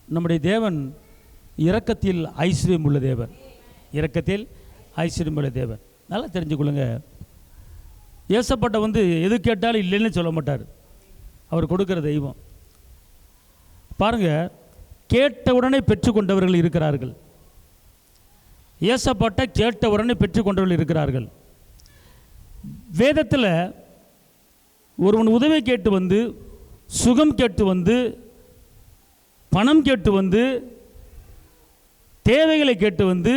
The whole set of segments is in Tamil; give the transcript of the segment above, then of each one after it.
நம்முடைய தேவன் இரக்கத்தில் ஐஸ்வர்யம் உள்ள தேவன். இரக்கத்தில் ஐஸ்வர்யம் உள்ள தேவன். நல்லா தெரிஞ்சுக்கொள்ளுங்க. ஏசப்பட்ட எது கேட்டாலும் இல்லைன்னு சொல்ல மாட்டார். அவர் கொடுக்குற தெய்வம். பாருங்கள், கேட்ட உடனே பெற்றுக்கொண்டவர்கள் இருக்கிறார்கள். ஏசப்பட்ட கேட்ட உடனே பெற்றுக்கொண்டவர்கள் இருக்கிறார்கள். வேதத்தில் ஒருவன் உதவி கேட்டு சுகம் கேட்டு பணம் கேட்டு தேவைகளை கேட்டு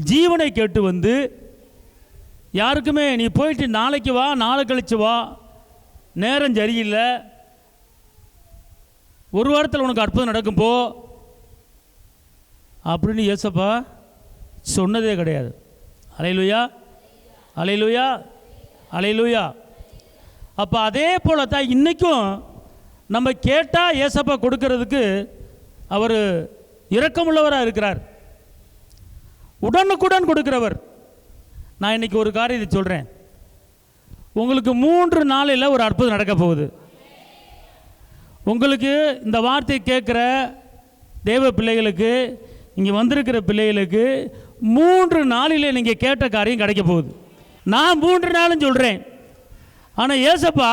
ஜீவனை கேட்டு யாருக்குமே நீ போயிட்டு நாளைக்கு வா, நாளை கழிச்சு வா, நேரம் சரியில்லை, ஒரு வாரத்தில் உனக்கு அற்புதம் நடக்கும் போ அப்படின்னு ஏசப்பா சொன்னதே கிடையாது. அல்லேலூயா, அல்லேலூயா, அல்லேலூயா. அப்போ அதே போல தான் இன்றைக்கும் நம்ம கேட்டால் ஏசப்பா கொடுக்கறதுக்கு அவர் இரக்கமுள்ளவராக இருக்கிறார், உடனுக்குடன் கொடுக்கிறவர். நான் இன்றைக்கி ஒரு காரியத்தை சொல்கிறேன். உங்களுக்கு 3 நாளில் ஒரு அற்புதம் நடக்க போகுது. உங்களுக்கு இந்த வார்த்தை கேட்குற தேவ பிள்ளைகளுக்கு, இங்கே வந்திருக்கிற பிள்ளைகளுக்கு 3 நாளிலே நீங்கள் கேட்ட காரியம் கிடைக்க போகுது. நான் 3 நாளும் சொல்கிறேன். ஆனால் ஏசப்பா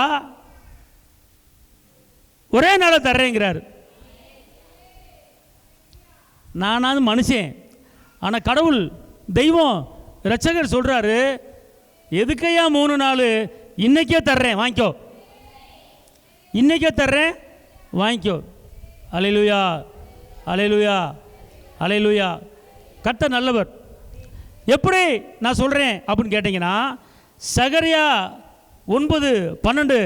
ஒரே நாளை தர்றேங்கிறார். நானாவது மனுஷன், ஆனால் கடவுள் தெய்வம் இரட்சகர் சொல்கிறாரு, எதுக்கையா 3 நாள், இன்றைக்கே தர்றேன் வாங்கிக்கோ, இன்றைக்கே தர்றேன் வாங்கிக்கோ. அல்லேலூயா, அல்லேலூயா, அல்லேலூயா. கர்த்தர் நல்லவர். எப்படி நான் சொல்கிறேன் அப்படின்னு கேட்டிங்கன்னா, சகரியா 9:12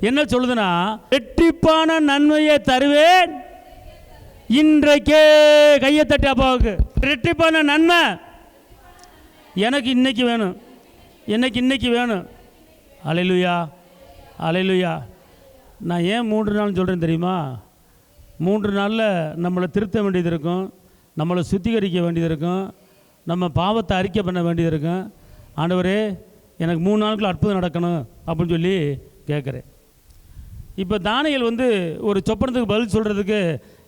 என்ன சொல்லுதுன்னா, ரெட்டிப்பான நன்மையை தருவேன் இன்றைக்கே. கையை தட்டி அப்பாவுக்கு. ரெட்டிப்பான நன்மை எனக்கு இன்னைக்கு வேணும், எனக்கு இன்னைக்கு வேணும். அல்லேலூயா, அல்லேலூயா. நான் ஏன் 3 நாள் சொல்கிறேன் தெரியுமா? 3 நாளில் நம்மளை திருத்த வேண்டியது இருக்கும், நம்மளை சுத்திகரிக்க வேண்டியது இருக்கும், நம்ம பாவத்தை அறிக்கை பண்ண வேண்டியது இருக்கும். ஆண்டவரே, எனக்கு 3 நாளுக்குள்ள அற்புதம் நடக்கணும் அப்படின்னு சொல்லி கேட்குறேன். இப்போ தானியேல் ஒரு சொப்பனத்துக்கு பதில் சொல்கிறதுக்கு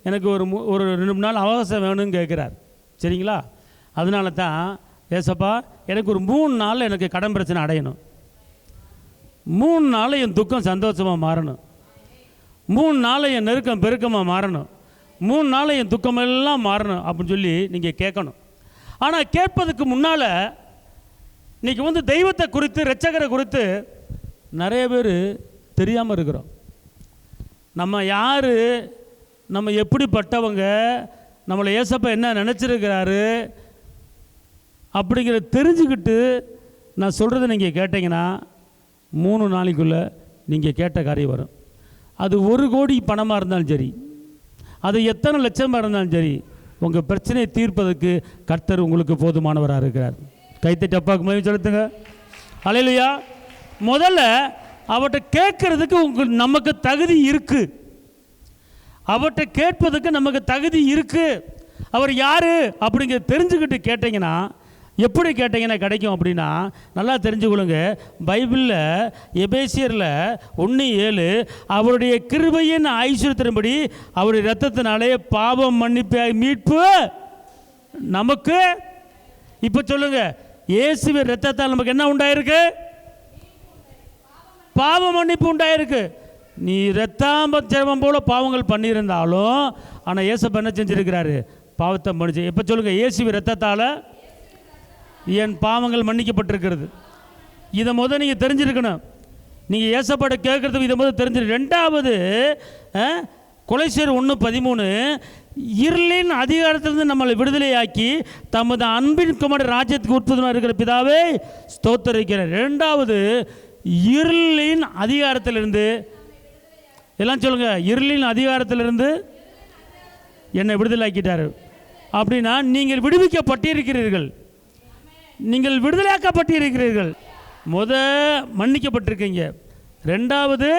எனக்கு ஒரு 2 நாள் அவகாசம் வேணும்னு கேட்குறார். சரிங்களா? அதனால தான் ஏசப்பா எனக்கு ஒரு 3 நாளில் எனக்கு கடன் பிரச்சனை அடையணும், 3 நாளில் என் துக்கம் சந்தோஷமாக மாறணும், 3 நாளில் என் நெருக்கம் பெருக்கமாக மாறணும், 3 நாளில் என் துக்கமெல்லாம் மாறணும் அப்படின்னு சொல்லி நீங்கள் கேட்கணும். ஆனால் கேட்பதுக்கு முன்னால் இன்றைக்கி தெய்வத்தை குறித்து, இரட்சகரை குறித்து நிறைய பேர் தெரியாமல் இருக்கிறோம். நம்ம யார், நம்ம எப்படிப்பட்டவங்க, நம்மளை ஏசப்பா என்ன நினச்சிருக்கிறாரு அப்படிங்கிறத தெரிஞ்சுக்கிட்டு நான் சொல்கிறத நீங்கள் கேட்டிங்கன்னா 3 நாளைக்குள்ளே நீங்கள் கேட்ட காரியம் வரும். அது 1 கோடி பணமாக இருந்தாலும் சரி, அது எத்தனை லட்சமாக இருந்தாலும் சரி, உங்கள் பிரச்சனையை தீர்ப்பதற்கு கர்த்தர் உங்களுக்கு போதுமானவராக இருக்கிறார். கைத்தட்டி அப்பாவுக்கு மகிமை செலுத்துங்க. அல்லேலூயா. முதல்ல அவர்கிட்ட கேட்கறதுக்கு நமக்கு தகுதி இருக்குது, அவர்கிட்ட கேட்பதுக்கு நமக்கு தகுதி இருக்குது. அவர் யார் அப்படிங்கிறத தெரிஞ்சுக்கிட்டு கேட்டிங்கன்னா, எப்படி கேட்டிங்கன்னா கிடைக்கும் அப்படின்னா, நல்லா தெரிஞ்சுக்கொள்ளுங்க. பைபிளில் எபேசியரில் 1:7 அவருடைய கிருபையின் ஐஸ்வர்யத்தின்படி அவருடைய இரத்தத்தினாலே பாவம் மன்னிப்பு மீட்பு நமக்கு. இப்போ சொல்லுங்க, இயேசுவின் இரத்தத்தால் நமக்கு என்ன உண்டாயிருக்கு? பாவ மன்னிப்பு உண்டாயிருக்கு. நீ இரத்தாம்பரம் போல பாவங்கள் பண்ணியிருந்தாலும், ஆனால் ஏசப்பா என்ன செஞ்சிருக்கிறாரு? பாவத்தை மன்னிச்சு. எப்போ சொல்லுங்க, இயேசுவின் இரத்தத்தால் என் பாவங்கள் மன்னிக்கப்பட்டிருக்கிறது. இதை முதல் நீங்கள் தெரிஞ்சிருக்கணும். நீங்கள் ஏசப்பாட்ட கேட்குறதுக்கு இதை முதல் தெரிஞ்சிருக்கு. 2வது கொலைசேர் 1:13 இருளின் அதிகாரத்திலிருந்து நம்மளை விடுதலையாக்கி தமது அன்பின் குமாரன் ராஜ்யத்துக்கு உட்புதமாக இருக்கிற பிதாவே ஸ்தோத்தரிக்கிறார். 2வது இருளின் அதிகாரத்திலிருந்து, எல்லாம் சொல்லுங்க, இருளின் அதிகாரத்திலிருந்து என்னை விடுதலையாக்கிட்டார். அப்படின்னா நீங்கள் விடுவிக்கப்பட்டிருக்கிறீர்கள், நீங்கள் விடுதலையாக்கப்பட்டிருக்கிறீர்கள். மன்னிக்கப்பட்டிருக்கீங்க. 2வது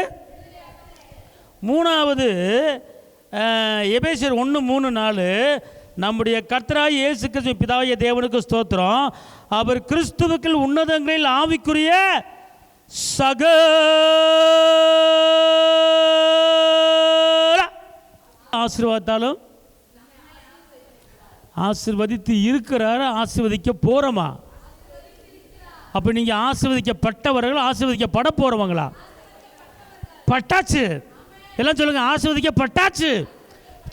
3வது எபேசியர் 1:3-4 நம்முடைய கர்த்தராகிய இயேசு கிறிஸ்து பிதாவாகிய தேவனுக்கு ஸ்தோத்திரம், அவர் கிறிஸ்துவுக்குள் உன்னதங்களில் ஆவிக்குரிய சகல ஆசீர்வாதத்தாலும் ஆசீர்வதித்து இருக்கிறார், ஆசீர்வதிக்க போகிறோமா? அப்போ நீங்கள் ஆசீர்வதிக்கப்பட்டவர்கள், ஆசீர்வதிக்கப்பட போகிறவங்களா? பட்டாச்சு. எல்லாம் சொல்லுங்கள், ஆசீர்வதிக்கப்பட்டாச்சு.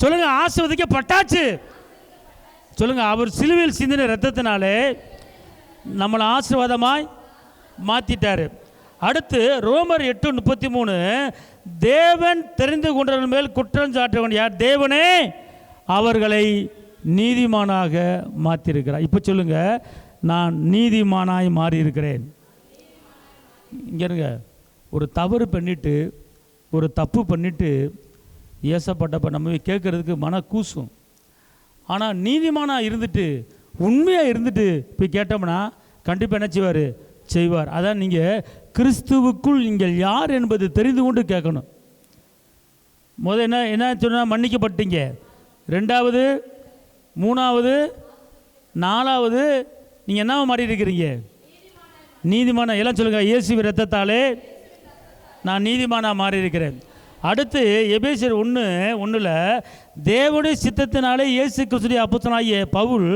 சொல்லுங்கள், ஆசீர்வதிக்கப்பட்டாச்சு. சொல்லுங்கள், அவர் சிலுவையில் சிந்தின இரத்தத்தினாலே நம்மளை ஆசீர்வாதமாய் மாற்றிட்டார். அடுத்து ரோமர் 8:33, தேவன் தெரிந்து கொண்டவர்கள் மேல் குற்றம் சாட்டுவன் யார்? தேவனே அவர்களை நீதிமானாக மாற்றிருக்கிறார். இப்போ சொல்லுங்கள், நான் நீதிமானாய் மாறி இருக்கிறேன். இங்கே இருங்க, ஒரு தவறு பண்ணிட்டு, ஒரு தப்பு பண்ணிட்டு ஏசப்பட்டப்ப நம்ம கேட்குறதுக்கு மன கூசும். ஆனால் நீதிமானாக இருந்துட்டு, உண்மையாக இருந்துட்டு போய் கேட்டோம்னா கண்டிப்பாக என்ன செய்வார்? செய்வார். அதான் நீங்கள் கிறிஸ்துவுக்குள் நீங்கள் யார் என்பது தெரிந்து கொண்டு கேட்கணும். என்ன சொன்னால் மன்னிக்கப்பட்டீங்க, ரெண்டாவது, மூணாவது, நாலாவது நீங்கள் என்ன மாறி இருக்கிறீங்க? நீதிமான. எல்லாம் சொல்லுங்கள், இயேசுவின் இரத்தத்தாலே நான் நீதிமானாக மாறி இருக்கிறேன். அடுத்து எபேசியர் 1:1 தேவனுடைய சித்தத்தினாலே இயேசு கிறிஸ்துடைய அப்போஸ்தலனாகிய பவுல்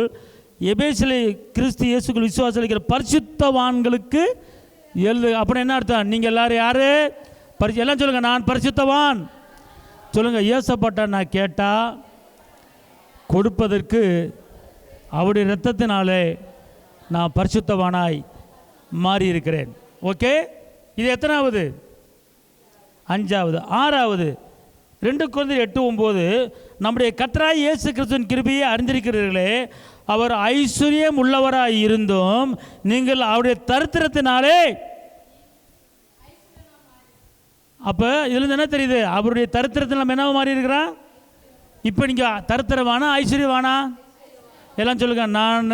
எபேசிலே கிறிஸ்து இயேசுக்குள் விசுவாசிக்கிற பரிசுத்தவான்களுக்கு எழுது. அப்புறம் என்ன அர்த்தம்? நீங்கள் எல்லாரும் யாரு? எல்லாம் சொல்லுங்கள், நான் பரிசுத்தவான். சொல்லுங்கள், இயேசப்பட்ட நான் கேட்டால் கொடுப்பதற்கு அவருடைய இரத்தத்தினாலே நான் பரிசுத்தவானாய் மாறி இருக்கிறேன். ஓகே, இது எத்தனாவது? 5வது. 6வது 2 கொரிந்தியர் 8:9 நம்முடைய கர்த்தராகிய இயேசு கிறிஸ்துவின் கிருபையை அறிந்திருக்கிறீர்களே, அவர் ஐஸ்வர்யம் உள்ளவராய் இருந்தும் நீங்கள் அவருடைய தரித்திரத்தினாலே. அப்போ இதுலேருந்து என்ன தெரியுது? அவருடைய தரித்திரத்தில் நம்ம என்ன மாறி இருக்கிறோம்? இப்போ நீங்கள் தரித்திரவானா ஐஸ்வர்யவானா? எல்லாம் சொல்லுங்கள், நான்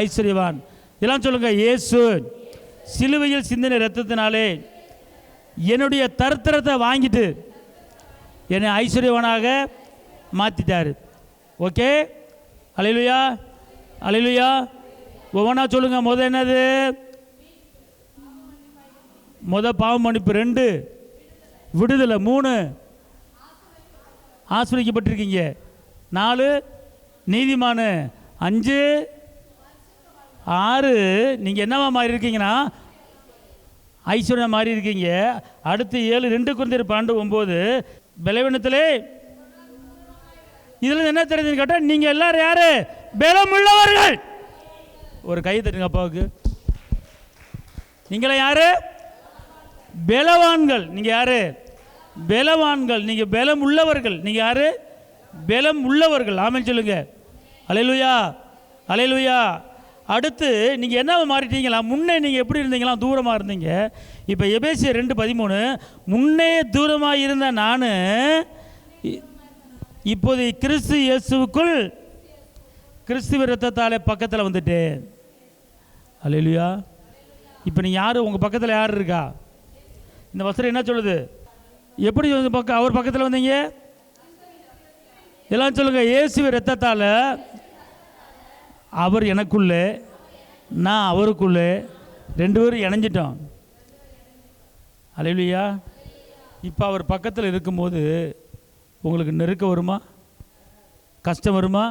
ஐஸ்வர்யவான். எல்லாம் சொல்லுங்கள், இயேசு சிலுவையில் சிந்தின இரத்தத்தினாலே என்னுடைய தரித்திரத்தை வாங்கிட்டு என்னை ஐஸ்வர்யவானாக மாற்றிட்டார். ஓகே, அல்லேலூயா, அல்லேலூயா. ஒவ்வொன்றா சொல்லுங்கள். என்னது? பாவ மன்னிப்பு. 2 விடுதலை. 3 ஆசீர்வதிக்கப்பட்டிருக்கீங்க. 4 நீதிமான. 5 6 நீங்கள் என்னவா மாறி இருக்கீங்கன்னா ஐஸ்வர்யம் மாறி இருக்கீங்க. அடுத்து 7 2 கொரிந்தியர் 12:9 பலவீனத்திலே. இதில் என்ன தெரியுதுன்னு கேட்டால் நீங்கள் எல்லாரும் யாரு? பலம் உள்ளவர்கள். ஒரு கை தட்டுங்க அப்பாவுக்கு. நீங்களே யாரு? பலவான்கள். நீங்கள் யாரு? பலவான்கள். நீங்கள் பலம் உள்ளவர்கள். நீங்கள் யாரு? பலம் உள்ளவர்கள். ஆமென் சொல்லுங்க. அல்லேலூயா, அல்லேலூயா. அடுத்து நீங்கள் என்ன மாறிட்டீங்களா? முன்னே நீங்கள் எப்படி இருந்தீங்களா? தூரமாக இருந்தீங்க. இப்போ எபேசியர் 2:13 முன்னே தூரமாக இருந்த நான் இப்போது கிறிஸ்து இயேசுவுக்குள் கிறிஸ்துவ இரத்தத்தாலே பக்கத்தில் வந்துட்டேன். அல்லேலூயா. இப்போ நீங்கள் யார்? உங்கள் பக்கத்தில் யார் இருக்கா? இந்த வசனம் என்ன சொல்லுது? எப்படி அவர் பக்கத்தில் வந்தீங்க? எல்லாம் சொல்லுங்கள், இயேசுவின் இரத்தத்தால் அவர் எனக்குள்ளே, நான் அவருக்குள்ளே, 2 பேரும் இணைஞ்சிட்டோம். அல்லேலூயா. இப்போ அவர் பக்கத்தில் இருக்கும்போது உங்களுக்கு நெருக்கம் வருமா? கஷ்டம் வருமா?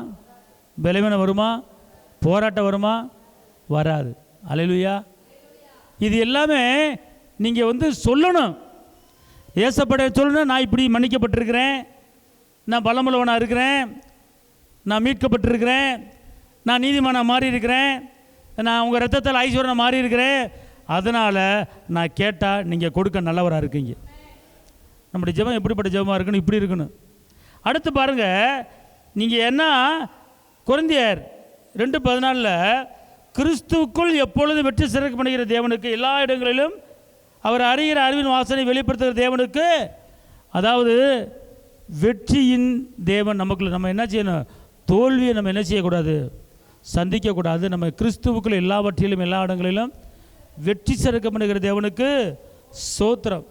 பலவீனம் வருமா? போராட்டம் வருமா? வராது. அல்லேலூயா. இது எல்லாமே நீங்கள் சொல்லணும். ஏசப்பட சொல்லணும், நான் இப்படி மன்னிக்கப்பட்டிருக்கிறேன், நான் பலமுள்ளவனாக இருக்கிறேன், நான் மீட்கப்பட்டிருக்கிறேன், நான் நீதிமானாக மாறி இருக்கிறேன், நான் உங்கள் ரத்தத்தில் ஐஸ்வர்யம் மாறி இருக்கிறேன். அதனால் நான் கேட்டால் நீங்கள் கொடுக்க நல்லவராக இருக்கீங்க. நம்முடைய ஜெபம் எப்படிப்பட்ட ஜெபமாக இருக்கணும்? இப்படி இருக்கணும். அடுத்து பாருங்கள், நீங்கள் என்ன கொரிந்தியர் 2:14 கிறிஸ்துவுக்குள் எப்பொழுது வெற்றி சிறக்கப்படுகிற தேவனுக்கு எல்லா இடங்களிலும் அவர் அறிகிற அறிவின் வாசனை வெளிப்படுத்துகிற தேவனுக்கு, அதாவது வெற்றியின் தேவன் நமக்குள்ள. நம்ம என்ன செய்யணும்? தோல்வியை நம்ம என்ன செய்யக்கூடாது? சந்திக்கக்கூடாது. நம்ம கிறிஸ்துவுக்குள் எல்லாவற்றிலும் எல்லா இடங்களிலும் வெற்றி சிறக்கப்படுகிற தேவனுக்கு ஸ்தோத்திரம்.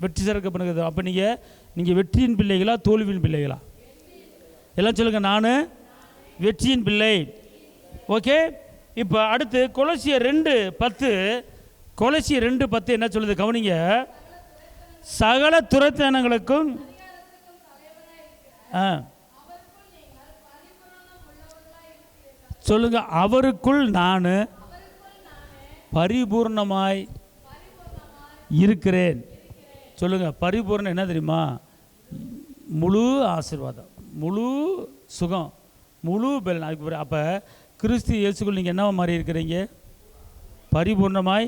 வெற்றி சிறக்கப்படுகிறது. அப்போ நீங்கள் வெற்றியின் பிள்ளைகளா தோல்வியின் பிள்ளைகளா? எல்லாம் சொல்லுங்கள், நான் வெற்றியின் பிள்ளை. ஓகே. இப்போ அடுத்து கொலோசியர் 2:10 கொலோசியர் 2:10 என்ன சொல்லுது? கவனிங்க. சகல துரைத்தனங்களுக்கும் சொல்லுங்க, அவருக்குள் நான் பரிபூர்ணமாய் இருக்கிறேன். சொல்லுங்க, பரிபூர்ணம் என்ன தெரியுமா? முழு ஆசீர்வாதம், முழு சுகம், முழு பலன். அதுக்கு அப்போ கிறிஸ்து இயேசுக்குள் நீங்கள் என்னவா மாறி இருக்கிறீங்க? பரிபூர்ணமாய்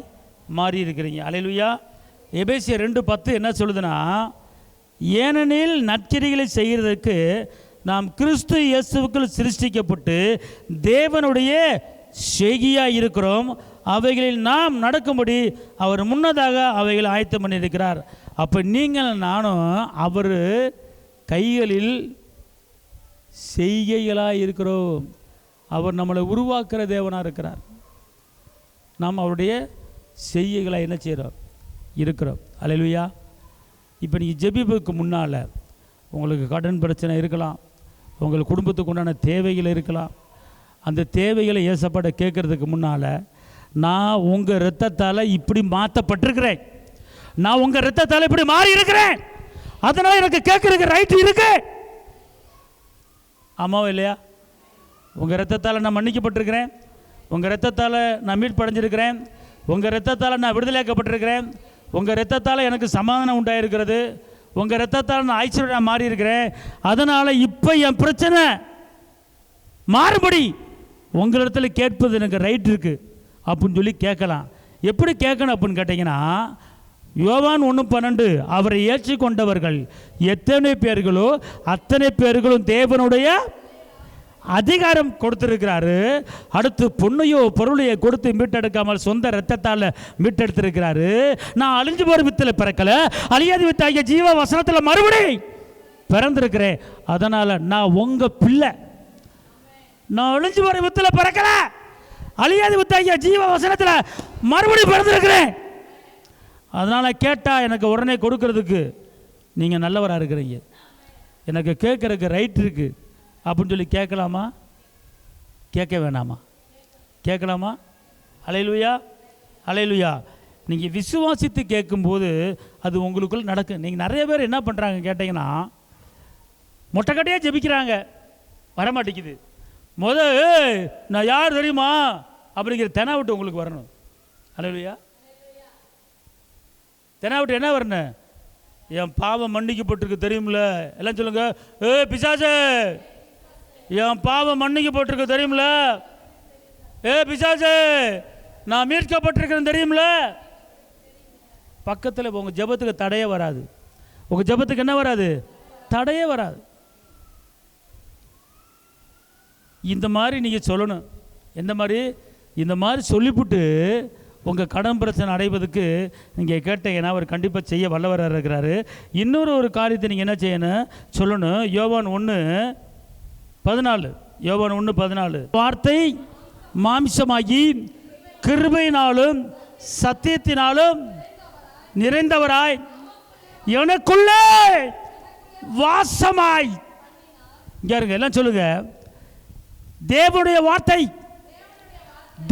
மாறி இருக்கிறீங்க. அல்லேலூயா. எபேசியர் 2:10 என்ன சொல்லுதுன்னா, ஏனெனில் நற்கிரிகளை செய்கிறதுக்கு நாம் கிறிஸ்து இயேசுவுக்குள் சிருஷ்டிக்கப்பட்டு தேவனுடைய செய்கையாக இருக்கிறோம். அவைகளில் நாம் நடக்கும்படி அவர் முன்னதாக அவைகளை ஆயத்தம் பண்ணியிருக்கிறார். அப்போ நீங்கள் நானும் அவர் கைகளில் செய்கைகளாக இருக்கிறோம். அவர் நம்மளை உருவாக்குற தேவனாக இருக்கிறார். நாம் அவருடைய செய்கைகளாக என்ன செய்கிறோம்? இருக்கிறோம். அல்லேலூயா. இப்போ நீங்கள் ஜெபிப்புக்கு முன்னால் உங்களுக்கு கடன் பிரச்சனை இருக்கலாம், உங்கள் குடும்பத்துக்கு உண்டான தேவைகள் இருக்கலாம். அந்த தேவைகளை ஏசப்பாட கேட்குறதுக்கு முன்னால், நான் உங்கள் இரத்தத்தால் இப்படி மாற்றப்பட்டிருக்கிறேன், நான் உங்கள் இரத்தத்தால் இப்படி மாறி இருக்கிறேன், அதனால் எனக்கு கேட்குறதுக்கு ரைட்டு இருக்கு. ஆமாவா இல்லையா? உங்கள் இரத்தத்தால் நான் மன்னிக்கப்பட்டிருக்கிறேன், உங்கள் இரத்தத்தால் நான் மீட்படைஞ்சிருக்கிறேன், உங்கள் இரத்தத்தால் நான் விடுதலையாக்கப்பட்டிருக்கிறேன், உங்கள் இரத்தத்தால் எனக்கு சமாதானம் உண்டாயிருக்கிறது, உங்கள் இரத்தத்தால் நான் ஐஸ்வர்யம் மாறி இருக்கிறேன். அதனால் இப்போ என் பிரச்சனை மாறுபடி உங்களிடத்தில் கேட்பது எனக்கு ரைட் இருக்குது அப்படின்னு சொல்லி கேட்கலாம். எப்படி கேட்கணும் அப்படின்னு கேட்டிங்கன்னா, யோவான் 1:12 அவரை ஏற்றுக்கொண்டவர்கள் எத்தனை பேர்களோ அத்தனை பேர்களும் தேவனுடைய அதிகாரம் கொடுத்திருக்கிறாரு. அடுத்து பொண்ணையோ பொருளையோ கொடுத்து மீட்டெடுக்காமல் சொந்த இரத்தத்தால் மீட்டெடுத்திருக்கிறாரு. நான் அழிஞ்சு போகிற வித்தில் பிறக்கல, அழியாத வித்தாகிய ஜீவ வசனத்தில் மறுபடி பிறந்திருக்கிறேன். அதனால் நான் உங்கள் பிள்ளை. நான் அழிஞ்சு போகிற வித்தில் பிறக்கல, அழியாத வித்தாகிய ஜீவ வசனத்தில் மறுபடி பிறந்திருக்கிறேன். அதனால் கேட்டால் எனக்கு உடனே கொடுக்கறதுக்கு நீங்கள் நல்லவராக இருக்கிறீங்க, எனக்கு கேட்குறதுக்கு ரைட் இருக்குது அப்படின்னு சொல்லி கேட்கலாமா? கேட்க வேணாமா? கேட்கலாமா? அல்லேலூயா, அல்லேலூயா. நீங்கள் விசுவாசித்து கேட்கும்போது அது உங்களுக்குள்ள நடக்கும். நீங்கள் நிறைய பேர் என்ன பண்ணுறாங்க கேட்டிங்கன்னா, மொட்டைக்கட்டையாக ஜெபிக்கிறாங்க, வரமாட்டேங்குது. நான் யார் தெரியுமா அப்படிங்கிற தெனாவிட்டு உங்களுக்கு வரணும். அல்லேலூயா. தெனாவிட்டு என்ன வரணும்? என் பாவம் மன்னிக்கப்பட்டிருக்கு தெரியுமில்ல. எல்லாம் சொல்லுங்க, பிசாசே என் பாவம் மன்னிக்கப்பட்டிருக்கு தெரியுமில்ல, பிசாசே நான் மீட்கப்பட்டிருக்கிறேன் தெரியுமில்ல. பக்கத்தில் உங்கள் ஜெபத்துக்கு தடையே வராது. உங்கள் ஜெபத்துக்கு என்ன வராது? தடையே வராது. இந்த மாதிரி நீங்கள் சொல்லணும். எந்த மாதிரி? இந்த மாதிரி சொல்லிவிட்டு உங்கள் கடன் பிரச்சனை அடைவதற்கு நீங்கள் கேட்டீங்கன்னா அவர் கண்டிப்பாக செய்ய வல்லவராக இருக்கிறாரு. இன்னொரு காரியத்தை நீங்கள் என்ன செய்யணும்? சொல்லணும். யோவான் 1:14 யோவான் 1:14 வார்த்தை மாம்சமாகி கிருபையினாலும் சத்தியத்தினாலும் நிறைந்தவராய் எனக்குள்ளே வாசமாய். இங்கே இருங்க, எல்லாம் சொல்லுங்க. தேவனுடைய வார்த்தை,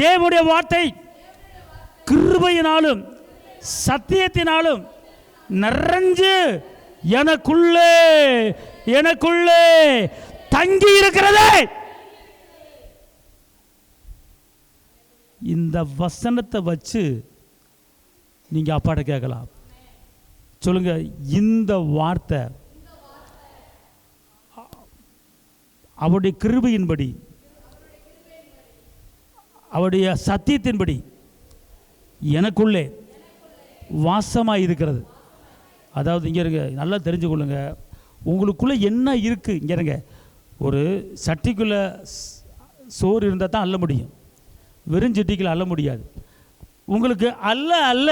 தேவனுடைய வார்த்தை கிருபையினாலும் சத்தியத்தினாலும் நிறைஞ்சு எனக்குள்ளே எனக்குள்ளே தங்கி இருக்கிறது. இந்த வசனத்தை வச்சு நீங்க அப்பாட்ட கேட்கலாம். சொல்லுங்க, இந்த வார்த்தை அவருடைய கிருபையின்படி அவருடைய சத்தியத்தின்படி எனக்குள்ளே வாசமாக இருக்கிறது. அதாவது இங்கே இருங்க, நல்லா தெரிஞ்சு கொள்ளுங்க, உங்களுக்குள்ளே என்ன இருக்குது. இங்கே இருங்க, ஒரு சட்டிக்குள்ளே சோறு இருந்தால் தான் அள்ள முடியும், வெறும் சட்டிக்குள்ளே அள்ள முடியாது. உங்களுக்கு அல்ல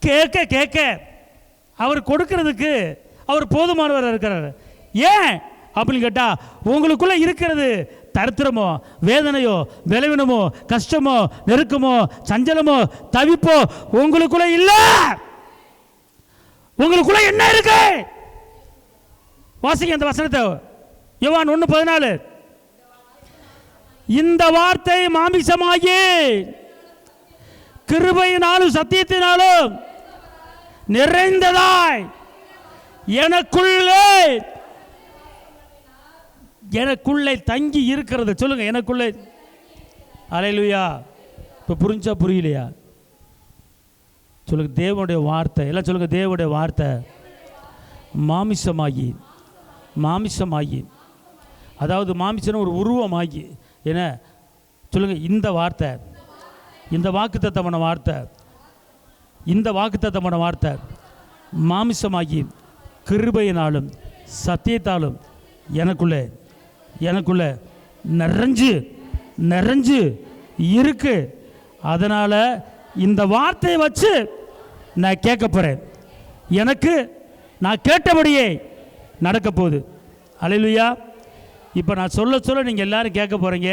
கேட்க கேட்க அவர் கொடுக்கறதுக்கு அவர் போதுமானவராக இருக்கிறார். ஏன் அப்படின்னு கேட்டால், உங்களுக்குள்ளே இருக்கிறது தரித்திரமோ வேதனையோ விளைவினமோ கஷ்டமோ நெருக்கமோ சஞ்சலமோ தவிப்போ உங்களுக்குள்ள இல்ல. உங்களுக்குள்ள என்ன இருக்கு? வாசிங்க அந்த வசனத்தை. யோவான் 1:14 இந்த வார்த்தை மாமிசமாகி கிருபையினாலும் சத்தியத்தினாலும் நிறைந்ததாய் எனக்குள்ளே தங்கி இருக்கிறது. சொல்லுங்க, எனக்குள்ளே அல்லேலூயா. இப்போ புரிஞ்சா புரியலையா? சொல்லுங்க, தேவனுடைய வார்த்தை. எல்லாம் சொல்லுங்க, தேவனுடைய வார்த்தை மாமிசமாகி, மாமிசமாகி, அதாவது மாமிசம் ஒரு உருவமாகி, என்ன சொல்லுங்க, இந்த வார்த்தை, இந்த வாக்குத்தத்தமான வார்த்தை, இந்த வாக்குத்தத்தமான வார்த்தை மாமிசமாகி கிருபையினாலும் சத்தியத்தாலும் எனக்குள்ளே நிறைஞ்சு இருக்கு. அதனால் இந்த வார்த்தையை வச்சு நான் கேட்க போகிறேன். எனக்கு நான் கேட்டபடியே நடக்க போகுது. அல்லேலூயா. இப்போ நான் சொல்ல நீங்கள் எல்லாரும் கேட்க போகிறீங்க.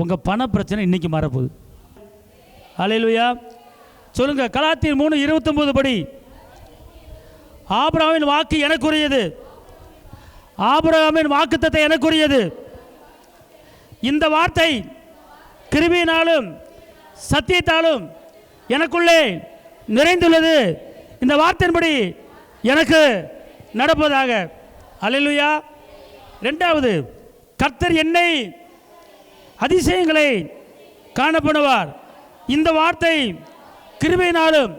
உங்கள் பண பிரச்சனை இன்றைக்கி மாறப்போகுது. அல்லேலூயா. சொல்லுங்கள், கலாத்தியர் 3:29 படி ஆபிரகாமின் வாக்கு எனக்குரியது, ஆபிரகாமின் வாக்குத்தத்தம் எனக்குரியது. இந்த வார்த்தை கிருபையினாலும் சத்தியத்தாலும் எனக்குள்ளே நிறைந்துள்ளது. இந்த வார்த்தையின்படி எனக்கு நடப்பதாக. அல்லேலூயா. இரண்டாவது, கர்த்தர் என்னை அதிசயங்களை காணப்படுவார். இந்த வார்த்தை கிருபையினாலும்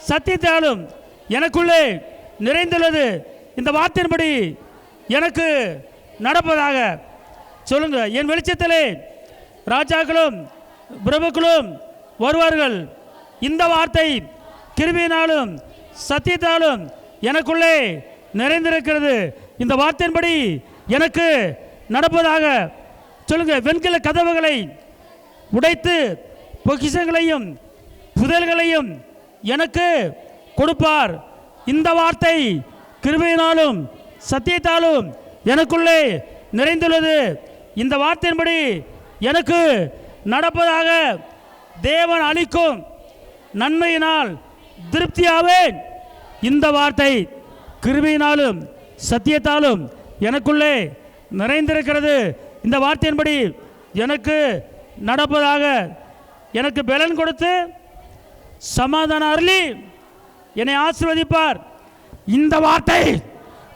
சத்தியத்தாலும் எனக்குள்ளே நிறைந்துள்ளது. இந்த வார்த்தையின்படி எனக்கு நடப்பதாக. சொல்லுங்க, என் வெளிச்சத்திலே ராஜாக்களும் பிரபுக்களும் வருவார்கள். இந்த வார்த்தை கிருபையினாலும் சத்தியத்தாலும் எனக்குள்ளே நிறைந்திருக்கிறது. இந்த வார்த்தையின்படி எனக்கு நடப்பதாக. சொல்லுங்க, வெண்கல கதவுகளை உடைத்து பொக்கிஷங்களையும் புதையல்களையும் எனக்கு கொடுப்பார். இந்த வார்த்தை கிருபையினாலும் சத்தியத்தாலும் எனக்குள்ளே நிறைந்துள்ளது. இந்த வார்த்தையின்படி எனக்கு நடப்பதாக. தேவன் அளிக்கும் நன்மையினால் திருப்தியாவேன். இந்த வார்த்தை கிருபையினாலும் சத்தியத்தாலும் எனக்குள்ளே நிறைந்திருக்கிறது. இந்த வார்த்தையின்படி எனக்கு நடப்பதாக. எனக்கு பலன் கொடுத்து சமாதானம் அருளி என்னை ஆசீர்வதிப்பார். இந்த வார்த்தை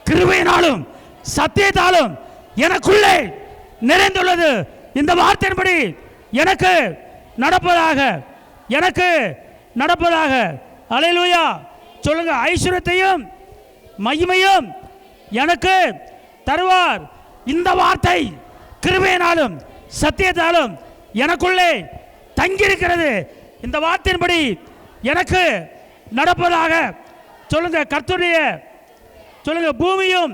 கிருபையினாலும் சத்தியத்தாலும் எனக்குள்ளே நிறைந்துள்ளது. இந்த வார்த்தையின்படி எனக்கு நடப்பதாக, எனக்கு நடப்பதாக. அல்லேலூயா. சொல்லுங்க, ஐஸ்வர்யத்தையும் மகிமையும் எனக்கு தருவார். இந்த வார்த்தை கிருபையினாலும் சத்தியத்தாலும் எனக்குள்ளே தங்கியிருக்கிறது. இந்த வார்த்தையின்படி எனக்கு நடப்பதாக. சொல்லுங்க, கர்த்தருடைய, சொல்லுங்க, பூமியும்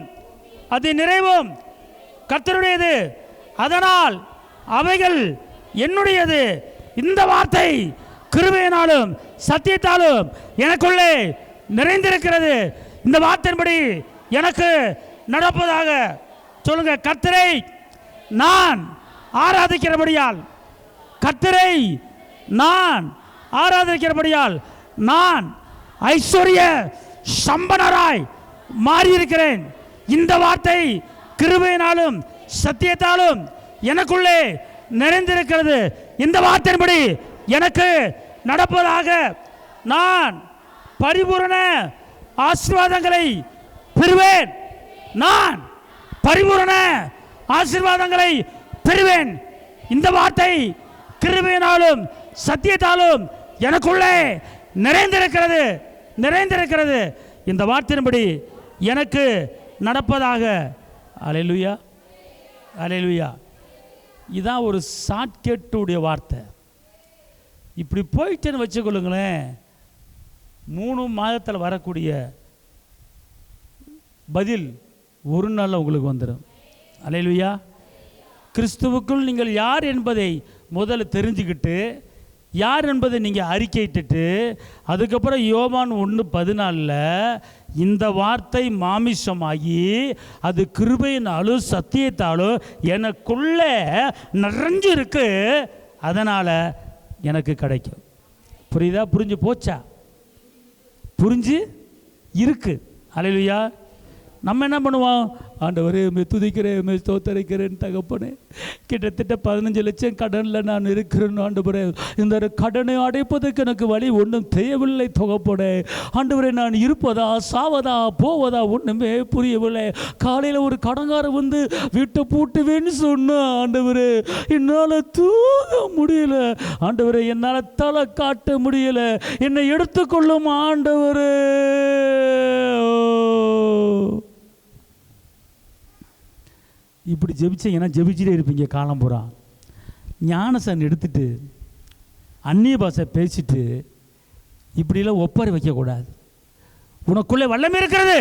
அது நிறைவும் கர்த்தருடையது, அதனால் அவைகள் என்னுடையது. இந்த வார்த்தை கிருபையினாலும் சத்தியத்தாலும் எனக்குள்ளே நிறைந்திருக்கிறது. இந்த வார்த்தையின்படி எனக்கு நடப்பதாக. சொல்லுங்க, கர்த்தரை நான் ஆராதிக்கிறபடியால், கர்த்தரை நான் ஆராதிக்கிறபடியால் நான் ஐஸ்வர்ய சம்பனராய் மாறியிருக்கிறேன். இந்த வார்த்தை கிருபையினாலும் சத்தியத்தாலும் எனக்குள்ளே நிறைந்திருக்கிறது. இந்த வார்த்தையின்படி எனக்கு நடப்பதாக. நான் பரிபூரண ஆசீர்வாதங்களை பெறுவேன். நான் பரிபூரண ஆசீர்வாதங்களை பெறுவேன். இந்த வார்த்தை கிருபையினாலும் சத்தியத்தாலும் எனக்குள்ளே நிறைந்திருக்கிறது, நிறைந்திருக்கிறது. இந்த வார்த்தையின்படி எனக்கு நடப்பதாக. அல்லேலூயா, அல்லேலூயா. இதான் ஒரு ஷார்ட்கட்டுடைய வார்த்தை. இப்படி போயிட்டேன்னு வச்சுக்கொள்ளுங்களேன், 3 மாதத்தில் வரக்கூடிய பதில் ஒரு நாளில் உங்களுக்கு வந்துடும். அல்லேலூயா. கிறிஸ்துவுக்குள் நீங்கள் யார் என்பதை முதல்ல தெரிஞ்சுக்கிட்டு, யார் என்பதை நீங்கள் அறிக்கையிட்டு, அதுக்கப்புறம் யோவான் 1:14 இந்த வார்த்தை மாமிசமாகி அது கிருபையினாலும் சத்தியத்தாலும் எனக்குள்ளே நிறைஞ்சு இருக்கு, அதனால் எனக்கு கிடைக்கும். புரியுதா? புரிஞ்சு போச்சா? புரிஞ்சு இருக்கு. அல்லேலூயா. நம்ம என்ன பண்ணுவோம்? ஆண்டவரே துதிக்கிறேன், ஸ்தோத்தரிக்கிறேன் தகப்பனே, கிட்டத்தட்ட 15 லட்சம் கடனில் நான் இருக்கிறேன் ஆண்டவரே, இந்த கடனை அடைப்பதற்கு எனக்கு வழி ஒன்றும் தேவையில்லை தகப்பனே. ஆண்டவரே, நான் இருப்பதா சாவதா போவதா ஒன்றுமே புரியவில்லை. காலையில் ஒரு கடங்காரன் வந்து வீட்டை பூட்டுவேன்னு சொன்னான் ஆண்டவரே, என்னால் தூங்க முடியல ஆண்டவரே, என்னால் தலை காட்ட முடியல, என்னை எடுத்துக்கொள்ளும் ஆண்டவரே. இப்படி ஜெபிச்சீங்கன்னா ஜெபிச்சுட்டே இருப்பீங்க காலம் பூரா. ஞானசன் எடுத்துட்டு அந்நிய பாஷை பேசிட்டு இப்படிலாம் ஒப்பாரி வைக்கக்கூடாது. உனக்குள்ளே வல்லமை இருக்கிறது,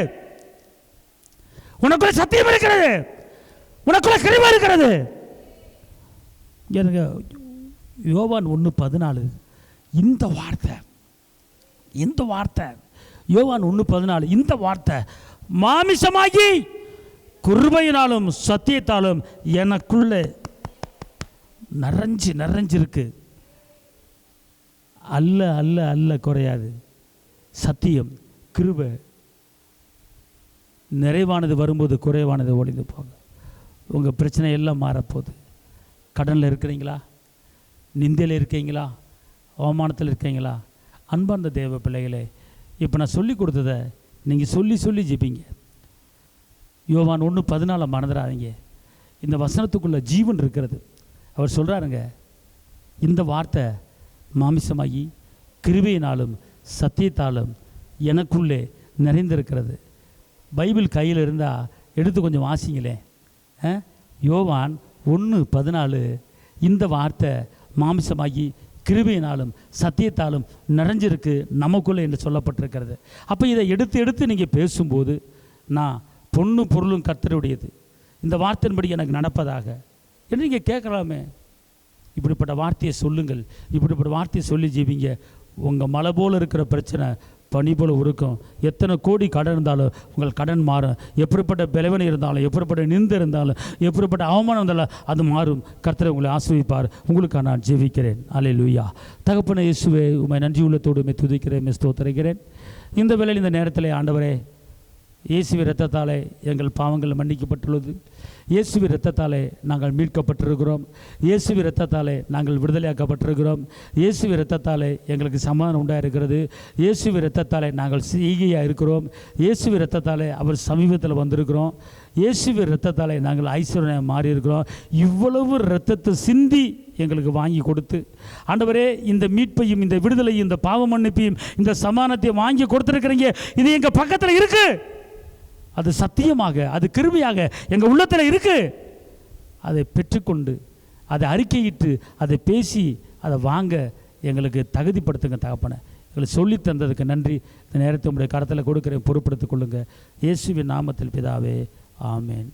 உனக்குள்ளே சத்தியம் இருக்கிறது, உனக்குள்ளே கிருபை இருக்கிறது. எனக்கு யோவான் 1:14 இந்த வார்த்தை யோவான் 1:14 இந்த வார்த்தை மாமிசமாகி கிருபையினாலும் சத்தியத்தாலும் எனக்குள்ளே நிறைஞ்சிருக்கு. அல்ல அல்ல அல்ல குறையாது. சத்தியம் கிருபை நிறைவானது வரும்போது குறைவானது ஒழிந்து போக. உங்கள் பிரச்சனை எல்லாம் மாறப்போகுது. கடனில் இருக்கிறீங்களா? நிந்தையில் இருக்கீங்களா? அவமானத்தில் இருக்கீங்களா? அன்பார்ந்த தேவ பிள்ளைகளே, இப்போ நான் சொல்லி கொடுத்ததை நீங்கள் சொல்லி ஜெபிங்க. யோவான் 1:14 மறந்துடாதீங்க. இந்த வசனத்துக்குள்ள ஜீவன் இருக்கிறது. அவர் சொல்கிறாருங்க, இந்த வார்த்தை மாமிசமாகி கிருபையினாலும் சத்தியத்தாலும் எனக்குள்ளே நிறைந்திருக்கிறது. பைபிள் கையில் இருந்தால் எடுத்து கொஞ்சம் வாசிங்களேன். யோவான் 1:14 இந்த வார்த்தை மாமிசமாகி கிருபையினாலும் சத்தியத்தாலும் நிறைஞ்சிருக்கு நமக்குள்ளே என்று சொல்லப்பட்டிருக்கிறது. அப்போ இதை எடுத்து நீங்கள் பேசும்போது, நான் பொண்ணு பொருளும் கர்த்தருடையது, இந்த வார்த்தையின்படி எனக்கு நடப்பதாக என்று நீங்கள் கேட்கலாமே. இப்படிப்பட்ட வார்த்தையை சொல்லுங்கள். இப்படிப்பட்ட வார்த்தையை சொல்லி ஜீவிங்க. உங்கள் மலை போல் இருக்கிற பிரச்சனை பனி போல் இருக்கும். எத்தனை கோடி கடன் இருந்தாலும் உங்கள் கடன் மாறும். எப்படிப்பட்ட பலவீனம் இருந்தாலும், எப்படிப்பட்ட நிந்தை இருந்தாலும், எப்படிப்பட்ட அவமானம் இருந்தாலும் அது மாறும். கர்த்தரை உங்களை ஆசீர்வதிப்பார். உங்களுக்கு நான் ஜெபிக்கிறேன். அல்லேலூயா. தகப்பனே இயேசுவே, உம்மை நன்றி உள்ளத்தோடு உம்மை துதிக்கிறேன், ஸ்தோத்திரிக்கிறேன். இந்த வேளையில் இந்த நேரத்தில் ஆண்டவரே, இயேசுவின் இரத்தத்தாலே எங்கள் பாவங்கள் மன்னிக்கப்பட்டுள்ளது. இயேசுவின் இரத்தத்தாலே நாங்கள் மீட்கப்பட்டிருக்கிறோம். இயேசுவின் இரத்தத்தாலே நாங்கள் விடுதலையாக்கப்பட்டிருக்கிறோம். இயேசுவின் இரத்தத்தாலே எங்களுக்கு சமாதானம் உண்டாயிருக்கிறது. இயேசுவின் இரத்தத்தாலே நாங்கள் செய்கையாக இருக்கிறோம். இயேசுவின் இரத்தத்தாலே அவர் சமீபத்தில் வந்திருக்கிறோம். இயேசுவின் இரத்தத்தாலே நாங்கள் ஐஸ்வர்யம் மாறி இருக்கிறோம். இவ்வளவு இரத்தத்தை சிந்தி எங்களுக்கு வாங்கி கொடுத்து ஆண்டவரே, இந்த மீட்பையும் இந்த விடுதலையும் இந்த பாவ மன்னிப்பையும் இந்த சமாதானத்தையும் வாங்கி கொடுத்துருக்கிறீங்க. இது எங்கள் பக்கத்தில் இருக்குது. அது சத்தியமாக, அது கிருபையாக எங்கள் உள்ளத்தில் இருக்குது. அதை பெற்றுக்கொண்டு, அதை அறிக்கையிட்டு, அதை பேசி, அதை வாங்க எங்களுக்கு தகுதிப்படுத்துங்க தகப்பனை. எங்களுக்கு சொல்லி தந்ததுக்கு நன்றி. இந்த நேரத்தை உங்களுடைய கரத்தில் கொடுக்குறேன், பொறுப்படுத்திக் கொள்ளுங்கள். இயேசுவின் நாமத்தில் பிதாவே, ஆமேன்.